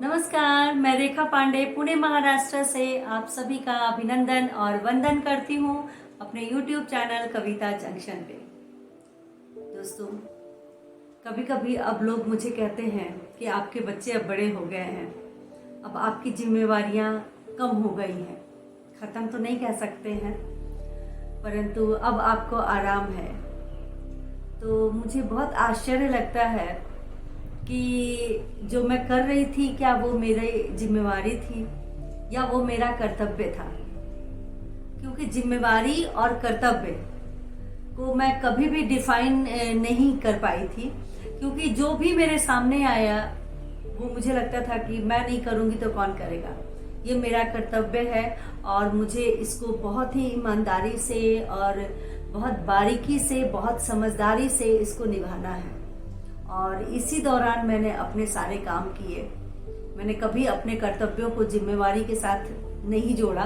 नमस्कार, मैं रेखा पांडे पुणे महाराष्ट्र से आप सभी का अभिनंदन और वंदन करती हूँ अपने YouTube चैनल कविता जंक्शन पे। दोस्तों, कभी कभी अब लोग मुझे कहते हैं कि आपके बच्चे अब बड़े हो गए हैं, अब आपकी जिम्मेवारियाँ कम हो गई हैं। ख़त्म तो नहीं कह सकते हैं, परंतु अब आपको आराम है। तो मुझे बहुत आश्चर्य लगता है कि जो मैं कर रही थी, क्या वो मेरी जिम्मेवारी थी या वो मेरा कर्तव्य था। क्योंकि जिम्मेवारी और कर्तव्य को मैं कभी भी डिफाइन नहीं कर पाई थी, क्योंकि जो भी मेरे सामने आया वो मुझे लगता था कि मैं नहीं करूँगी तो कौन करेगा। ये मेरा कर्तव्य है और मुझे इसको बहुत ही ईमानदारी से और बहुत बारीकी से, बहुत समझदारी से इसको निभाना है। और इसी दौरान मैंने अपने सारे काम किए। मैंने कभी अपने कर्तव्यों को जिम्मेवारी के साथ नहीं जोड़ा,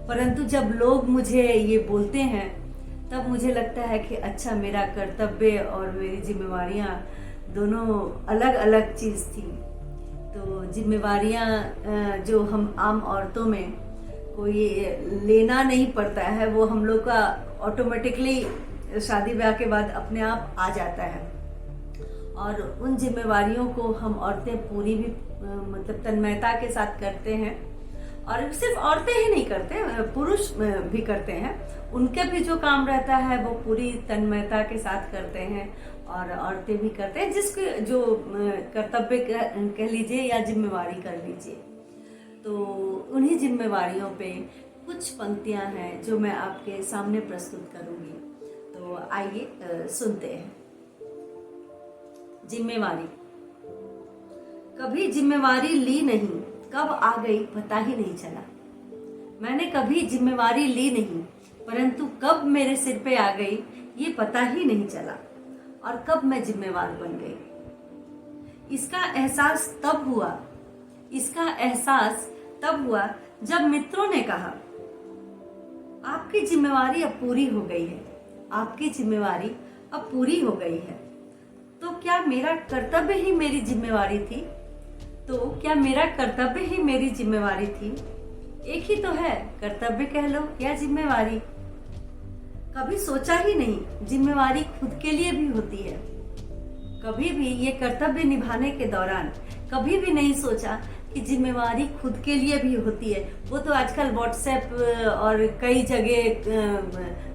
परंतु जब लोग मुझे ये बोलते हैं तब मुझे लगता है कि अच्छा, मेरा कर्तव्य और मेरी जिम्मेवारियाँ दोनों अलग अलग चीज़ थी। तो जिम्मेवारियाँ जो हम आम औरतों में कोई लेना नहीं पड़ता है, वो हम लोग का ऑटोमेटिकली शादी ब्याह के बाद अपने आप आ जाता है। और उन जिम्मेवारियों को हम औरतें पूरी भी मतलब तन्मयता के साथ करते हैं। और सिर्फ औरतें ही नहीं करते, पुरुष भी करते हैं। उनके भी जो काम रहता है वो पूरी तन्मयता के साथ करते हैं और औरतें भी करते हैं, जिसके जो कर्तव्य कह लीजिए या जिम्मेवारी कर लीजिए। तो उन्हीं जिम्मेवारियों पे कुछ पंक्तियां हैं जो मैं आपके सामने प्रस्तुत करूंगी। तो आइए सुनते हैं। जिम्मेवारी। कभी जिम्मेवारी ली नहीं, कब आ गई पता ही नहीं चला। मैंने कभी जिम्मेवारी ली नहीं, परंतु कब मेरे सिर पे आ गई ये पता ही नहीं चला। और कब मैं जिम्मेवार बन गई। इसका एहसास तब हुआ जब मित्रों ने कहा, आपकी जिम्मेवारी अब पूरी हो गई है, आपकी जिम्मेवारी अब पूरी हो गई है। तो क्या मेरा कर्तव्य ही मेरी जिम्मेवारी थी? तो क्या मेरा कर्तव्य ही मेरी जिम्मेवारी थी? एक ही तो है, कर्तव्य कह लो या जिम्मेवारी। कभी सोचा ही नहीं जिम्मेवारी खुद के लिए भी होती है। कभी भी ये कर्तव्य निभाने के दौरान कभी भी नहीं सोचा कि जिम्मेवारी खुद के लिए भी होती है। वो तो आजकल व्हाट्सएप और कई जगह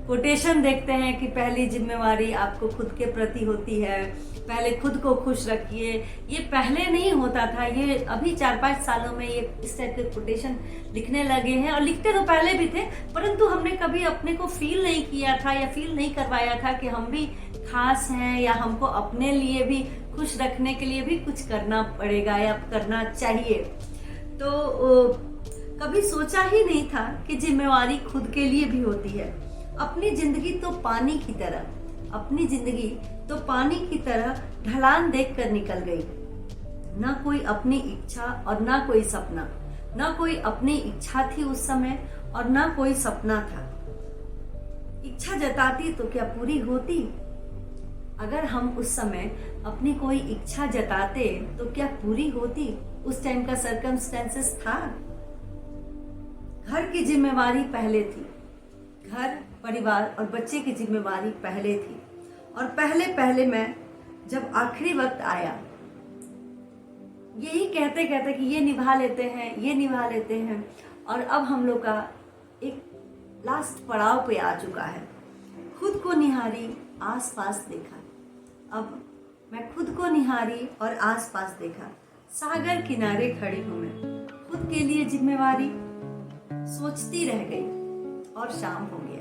कोटेशन देखते हैं कि पहली जिम्मेवारी आपको खुद के प्रति होती है, पहले खुद को खुश रखिए। ये पहले नहीं होता था, ये अभी 4-5 सालों में ये इस टाइप के कोटेशन लिखने लगे हैं। और लिखते तो पहले भी थे, परंतु हमने कभी अपने को फील नहीं किया था या फील नहीं करवाया था कि हम भी खास हैं या हमको अपने लिए भी खुश रखने के लिए भी कुछ करना पड़ेगा या करना चाहिए। तो कभी सोचा ही नहीं था कि जिम्मेवारी खुद के लिए भी होती है। अपनी जिंदगी तो पानी की तरह ढलान देखकर निकल गई। ना कोई अपनी इच्छा और ना कोई सपना। ना कोई अपनी इच्छा थी उस समय और ना कोई सपना था। इच्छा जताती तो क्या पूरी होती? अगर हम उस समय अपनी कोई इच्छा जताते तो क्या पूरी होती? उस टाइम का सर्कमस्टेंसेस था। घर की जिम्मेवारी पहले थी। घर, परिवार और बच्चे की जिम्मेवारी पहले थी। और पहले मैं जब आखिरी वक्त आया, यही कहते कहते कि ये निभा लेते हैं, और अब हम लोग का एक लास्ट पड़ाव पे आ चुका है। खुद को निहारी, आसपास देखा। अब मैं खुद को निहारी और आसपास देखा। सागर किनारे खड़ी हूं मैं, खुद के लिए जिम्मेवारी सोचती रह गई और शाम हो गया।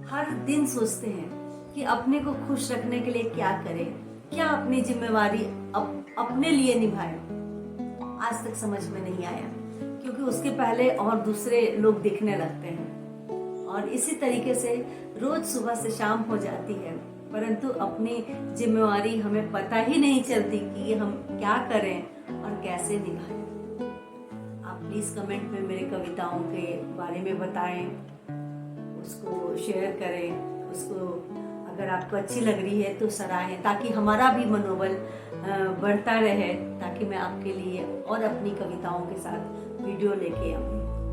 हर दिन सोचते हैं कि अपने को खुश रखने के लिए क्या करें, क्या अपनी जिम्मेवारी अपने लिए निभाएं। आज तक समझ में नहीं आया, क्योंकि उसके पहले और दूसरे लोग दिखने लगते हैं। और इसी तरीके से रोज सुबह से शाम हो जाती है, परंतु अपनी जिम्मेवारी हमें पता ही नहीं चलती कि हम क्या करें और कैसे निभाएं। आप प्लीज कमेंट में मेरे कविताओं के बारे में बताएं, उसको शेयर करें, उसको अगर आपको अच्छी लग रही है तो सराहें, ताकि हमारा भी मनोबल बढ़ता रहे, ताकि मैं आपके लिए और अपनी कविताओं के साथ वीडियो लेके आऊँ।